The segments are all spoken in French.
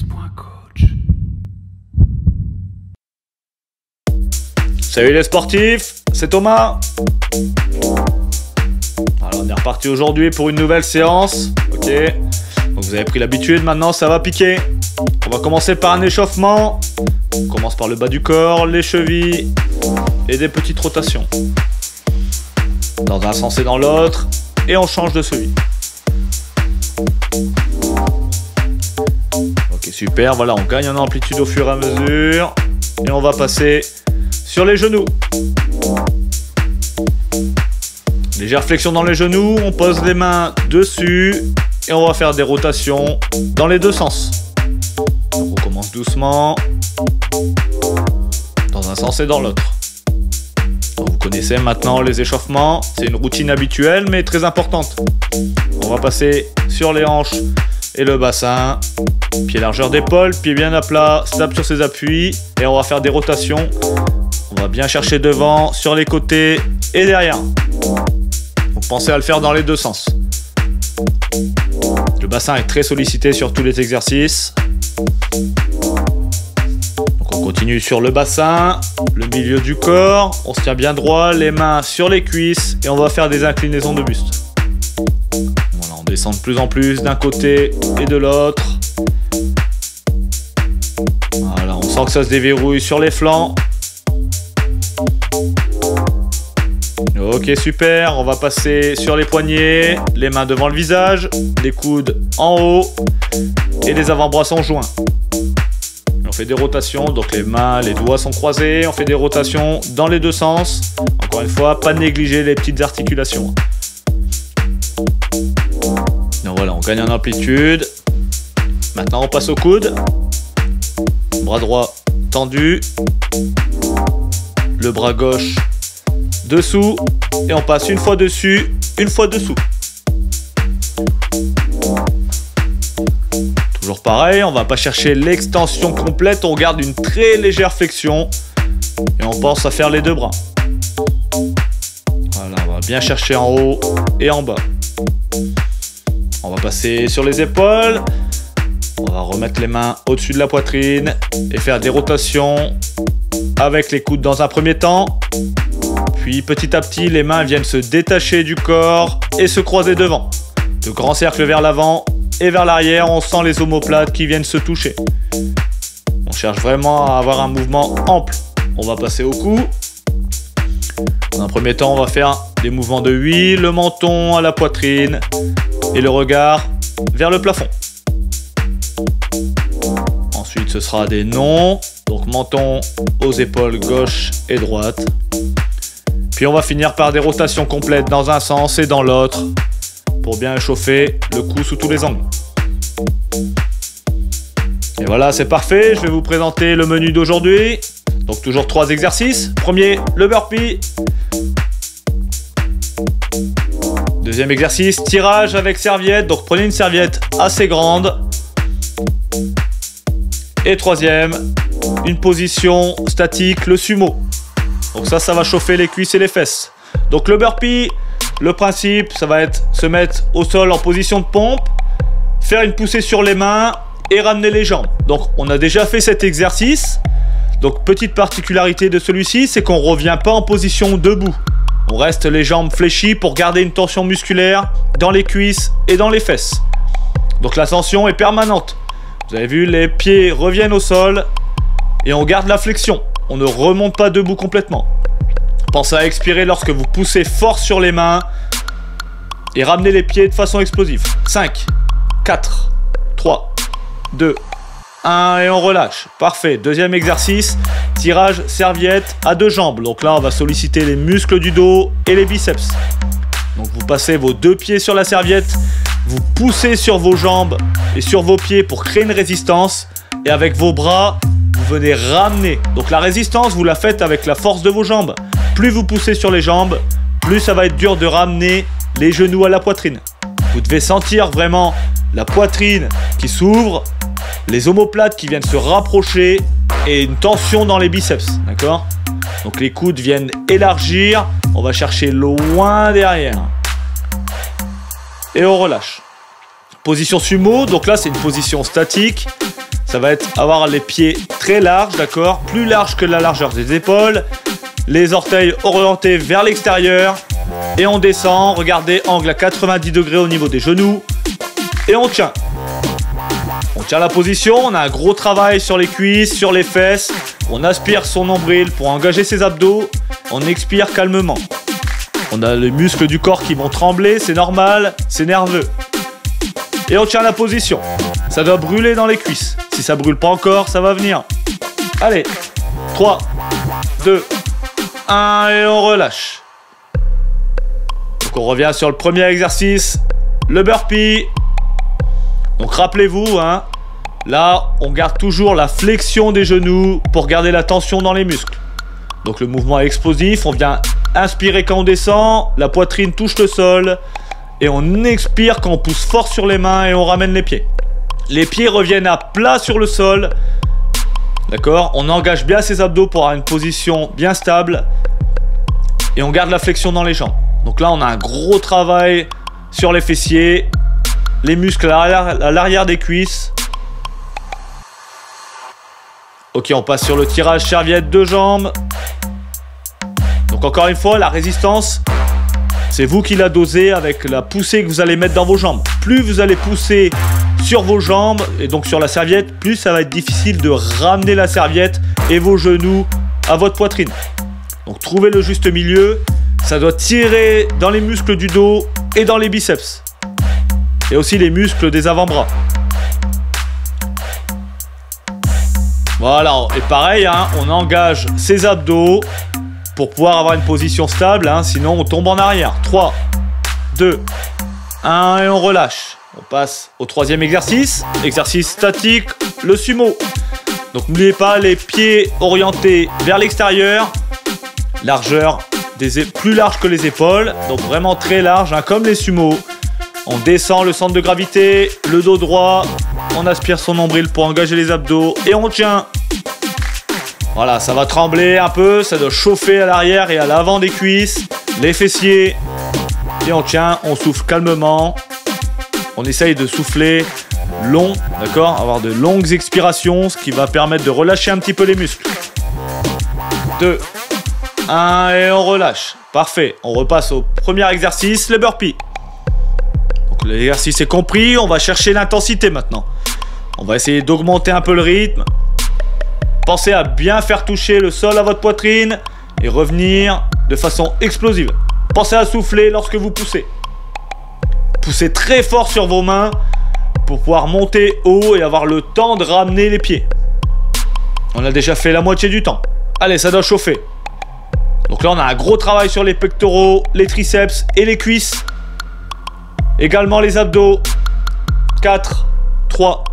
fitness.coach. Salut les sportifs, c'est Thomas. Alors on est reparti aujourd'hui pour une nouvelle séance. Ok, donc vous avez pris l'habitude, maintenant ça va piquer. On va commencer par un échauffement. On commence par le bas du corps, les chevilles et des petites rotations. Dans un sens et dans l'autre. Et on change de cheville. Ok, super, voilà, on gagne en amplitude au fur et à mesure. Et on va passer sur les genoux. Légère flexion dans les genoux, on pose les mains dessus et on va faire des rotations dans les deux sens. Donc on commence doucement, dans un sens et dans l'autre. Vous connaissez maintenant les échauffements, c'est une routine habituelle mais très importante. On va passer sur les hanches et le bassin, pied largeur d'épaule, pied bien à plat, stable sur ses appuis et on va faire des rotations. On va bien chercher devant, sur les côtés et derrière. Donc pensez à le faire dans les deux sens. Le bassin est très sollicité sur tous les exercices. Donc on continue sur le bassin, le milieu du corps. On se tient bien droit, les mains sur les cuisses et on va faire des inclinaisons de buste. Voilà, on descend de plus en plus d'un côté et de l'autre. Voilà, on sent que ça se déverrouille sur les flancs. Ok, super, on va passer sur les poignets, les mains devant le visage, les coudes en haut et les avant-bras sont joints. On fait des rotations, donc les mains, les doigts sont croisés, on fait des rotations dans les deux sens. Encore une fois, pas négliger les petites articulations. Donc voilà, on gagne en amplitude. Maintenant, on passe au coude. Bras droit tendu. Le bras gauche dessous et on passe une fois dessus, une fois dessous. Toujours pareil, on va pas chercher l'extension complète, on garde une très légère flexion et on pense à faire les deux bras. Voilà, on va bien chercher en haut et en bas. On va passer sur les épaules. On va remettre les mains au-dessus de la poitrine et faire des rotations avec les coudes dans un premier temps. Puis petit à petit, les mains viennent se détacher du corps et se croiser devant. De grands cercles vers l'avant et vers l'arrière, on sent les omoplates qui viennent se toucher. On cherche vraiment à avoir un mouvement ample. On va passer au cou. Dans un premier temps, on va faire des mouvements de huile, le menton à la poitrine et le regard vers le plafond. Ensuite, ce sera des nons, donc menton aux épaules gauche et droite. Puis on va finir par des rotations complètes dans un sens et dans l'autre pour bien échauffer le cou sous tous les angles. Et voilà, c'est parfait. Je vais vous présenter le menu d'aujourd'hui. Donc toujours 3 exercices. Premier, le burpee. Deuxième exercice, tirage avec serviette. Donc prenez une serviette assez grande. Et troisième, une position statique, le sumo. Donc ça va chauffer les cuisses et les fesses. Donc le burpee, le principe, ça va être se mettre au sol en position de pompe, faire une poussée sur les mains et ramener les jambes. Donc on a déjà fait cet exercice. Donc petite particularité de celui-ci, c'est qu'on ne revient pas en position debout. On reste les jambes fléchies pour garder une tension musculaire dans les cuisses et dans les fesses. Donc la tension est permanente. Vous avez vu, les pieds reviennent au sol et on garde la flexion. On ne remonte pas debout complètement. Pensez à expirer lorsque vous poussez fort sur les mains et ramenez les pieds de façon explosive. 5, 4, 3, 2, 1 et on relâche. Parfait. Deuxième exercice, tirage serviette à 2 jambes. Donc là, on va solliciter les muscles du dos et les biceps. Donc vous passez vos 2 pieds sur la serviette, vous poussez sur vos jambes et sur vos pieds pour créer une résistance et avec vos bras, vous venez ramener. Donc la résistance, vous la faites avec la force de vos jambes. Plus vous poussez sur les jambes, plus ça va être dur de ramener les genoux à la poitrine. Vous devez sentir vraiment la poitrine qui s'ouvre, les omoplates qui viennent se rapprocher et une tension dans les biceps. D'accord ? Donc les coudes viennent élargir. On va chercher loin derrière. Et on relâche. Position sumo. Donc là, c'est une position statique. ça va être avoir les pieds très larges, d'accord? Plus larges que la largeur des épaules. Les orteils orientés vers l'extérieur. Et on descend, regardez, angle à 90 degrés au niveau des genoux. Et on tient. On tient la position, on a un gros travail sur les cuisses, sur les fesses. On aspire son nombril pour engager ses abdos. On expire calmement. On a les muscles du corps qui vont trembler, c'est normal, c'est nerveux. Et on tient la position. Ça doit brûler dans les cuisses. Si ça brûle pas encore, ça va venir. Allez, 3, 2, 1 et on relâche. Donc on revient sur le premier exercice, le burpee. Donc rappelez-vous, hein, là on garde toujours la flexion des genoux pour garder la tension dans les muscles. Donc le mouvement est explosif, on vient inspirer quand on descend, la poitrine touche le sol et on expire quand on pousse fort sur les mains et on ramène les pieds. Les pieds reviennent à plat sur le sol. D'accord? On engage bien ses abdos pour avoir une position bien stable et on garde la flexion dans les jambes. Donc là on a un gros travail sur les fessiers, les muscles à l'arrière des cuisses. Ok, on passe sur le tirage serviette de jambes. Donc encore une fois, la résistance, c'est vous qui la dosez avec la poussée que vous allez mettre dans vos jambes. Plus vous allez pousser sur vos jambes et donc sur la serviette, plus ça va être difficile de ramener la serviette et vos genoux à votre poitrine. Donc trouvez le juste milieu. Ça doit tirer dans les muscles du dos et dans les biceps. Et aussi les muscles des avant-bras. Voilà, et pareil, hein, on engage ses abdos pour pouvoir avoir une position stable, hein, sinon on tombe en arrière. 3, 2, 1 et on relâche. On passe au troisième exercice, exercice statique, le sumo. Donc n'oubliez pas les pieds orientés vers l'extérieur, largeur plus large que les épaules, donc vraiment très large, hein, comme les sumos. On descend le centre de gravité, le dos droit, on aspire son nombril pour engager les abdos et on tient. Voilà, ça va trembler un peu, ça doit chauffer à l'arrière et à l'avant des cuisses, les fessiers. Et on tient, on souffle calmement. On essaye de souffler long, d'accord? Avoir de longues expirations, ce qui va permettre de relâcher un petit peu les muscles. 2, 1 et on relâche. Parfait, on repasse au premier exercice, le burpee. Donc l'exercice est compris, on va chercher l'intensité maintenant. On va essayer d'augmenter un peu le rythme. Pensez à bien faire toucher le sol à votre poitrine et revenir de façon explosive. Pensez à souffler lorsque vous poussez. Poussez très fort sur vos mains pour pouvoir monter haut et avoir le temps de ramener les pieds. On a déjà fait la moitié du temps. Allez, ça doit chauffer. Donc là, on a un gros travail sur les pectoraux, les triceps et les cuisses. Également les abdos. 4, 3,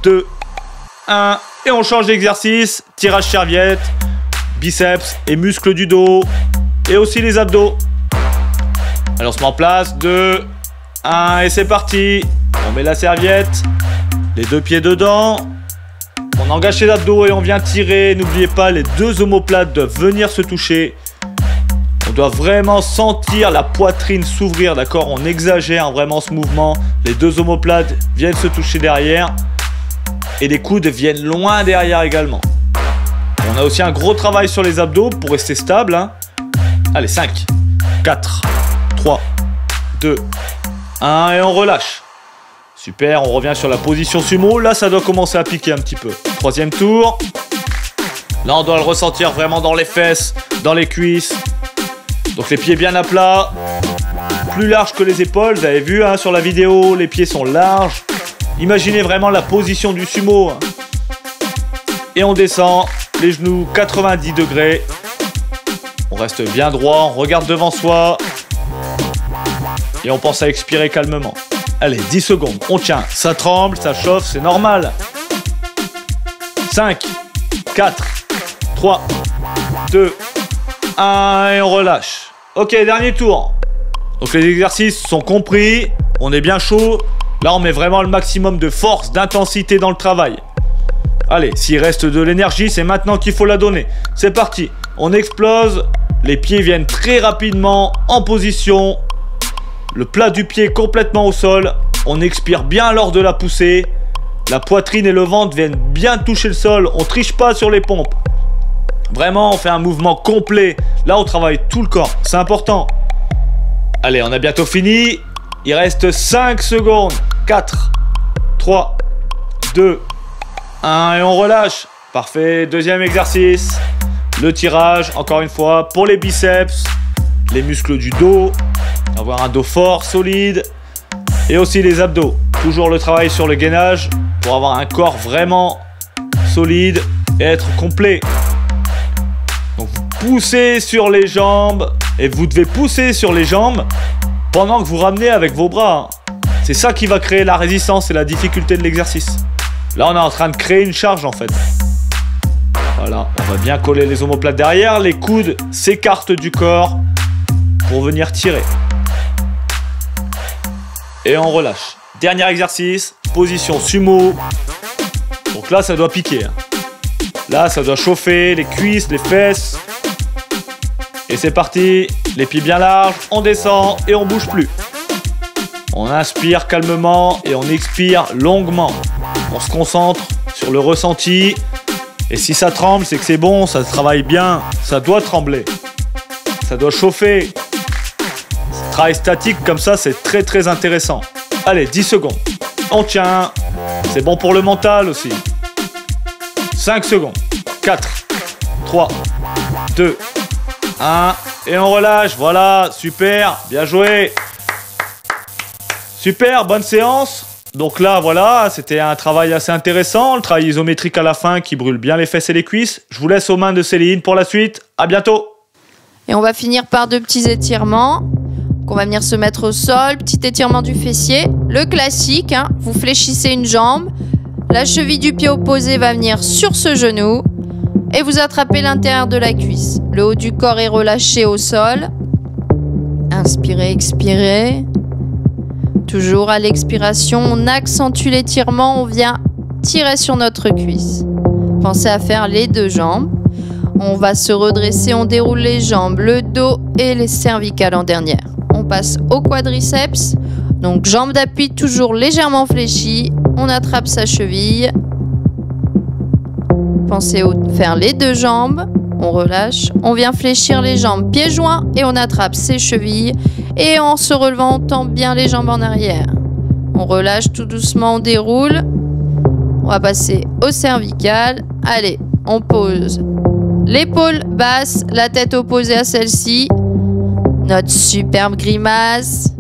2, 1... Et on change d'exercice, tirage serviette, biceps et muscles du dos. Et aussi les abdos. Alors on se met en place, 2, 1 et c'est parti. On met la serviette, les deux pieds dedans. On engage les abdos et on vient tirer. N'oubliez pas, les deux omoplates doivent venir se toucher. On doit vraiment sentir la poitrine s'ouvrir, d'accord? On exagère vraiment ce mouvement. Les deux omoplates viennent se toucher derrière. Et les coudes viennent loin derrière également. On a aussi un gros travail sur les abdos pour rester stable. Hein. Allez, 5, 4, 3, 2, 1 et on relâche. Super, on revient sur la position sumo. Là, ça doit commencer à piquer un petit peu. Troisième tour. Là, on doit le ressentir vraiment dans les fesses, dans les cuisses. Donc les pieds bien à plat. Plus large que les épaules. Vous avez vu hein, sur la vidéo, les pieds sont larges. Imaginez vraiment la position du sumo. Et on descend, les genoux 90 degrés. On reste bien droit, on regarde devant soi. Et on pense à expirer calmement. Allez, 10 secondes, on tient. Ça tremble, ça chauffe, c'est normal. 5, 4, 3, 2, 1 et on relâche. Ok, dernier tour. Donc les exercices sont compris, on est bien chaud. Là, on met vraiment le maximum de force, d'intensité dans le travail. Allez, s'il reste de l'énergie, c'est maintenant qu'il faut la donner. C'est parti. On explose. Les pieds viennent très rapidement en position. Le plat du pied complètement au sol. On expire bien lors de la poussée. la poitrine et le ventre viennent bien toucher le sol. On triche pas sur les pompes. Vraiment, on fait un mouvement complet. Là, on travaille tout le corps. C'est important. Allez, on a bientôt fini. Il reste 5 secondes. 4, 3, 2, 1 et on relâche. Parfait. Deuxième exercice. Le tirage, encore une fois, pour les biceps, les muscles du dos. Avoir un dos fort, solide. Et aussi les abdos. Toujours le travail sur le gainage pour avoir un corps vraiment solide et être complet. Donc vous poussez sur les jambes et vous devez pousser sur les jambes pendant que vous ramenez avec vos bras. C'est ça qui va créer la résistance et la difficulté de l'exercice. Là, on est en train de créer une charge en fait. Voilà, on va bien coller les omoplates derrière. Les coudes s'écartent du corps pour venir tirer. Et on relâche. Dernier exercice, position sumo. Donc là, ça doit piquer. Là, ça doit chauffer les cuisses, les fesses. Et c'est parti. Les pieds bien larges, on descend et on bouge plus. On inspire calmement et on expire longuement. On se concentre sur le ressenti. Et si ça tremble, c'est que c'est bon, ça travaille bien. Ça doit trembler. Ça doit chauffer. Travail statique comme ça, c'est très très intéressant. Allez, 10 secondes. On tient. C'est bon pour le mental aussi. 5 secondes. 4, 3, 2, 1. Et on relâche. Voilà, super. Bien joué. Super, bonne séance. Donc là, voilà, c'était un travail assez intéressant. Le travail isométrique à la fin qui brûle bien les fesses et les cuisses. Je vous laisse aux mains de Céline pour la suite. À bientôt. Et on va finir par 2 petits étirements. On va venir se mettre au sol, petit étirement du fessier, le classique, hein. Vous fléchissez une jambe, la cheville du pied opposé va venir sur ce genou et vous attrapez l'intérieur de la cuisse. Le haut du corps est relâché au sol. Inspirez, expirez. Toujours à l'expiration, on accentue l'étirement, on vient tirer sur notre cuisse. Pensez à faire les 2 jambes. On va se redresser, on déroule les jambes, le dos et les cervicales en dernière. On passe au quadriceps, donc jambes d'appui toujours légèrement fléchies, on attrape sa cheville. Pensez à faire les 2 jambes, on relâche, on vient fléchir les jambes pieds joints et on attrape ses chevilles. Et en se relevant, on tend bien les jambes en arrière. On relâche tout doucement, on déroule. On va passer au cervical. Allez, on pose l'épaule basse, la tête opposée à celle-ci. Notre superbe grimace.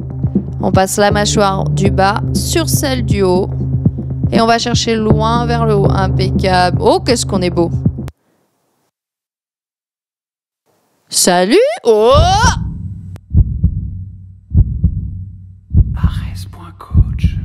On passe la mâchoire du bas sur celle du haut. Et on va chercher loin vers le haut. Impeccable. Oh, qu'est-ce qu'on est beau. Salut. Oh! Ares.coach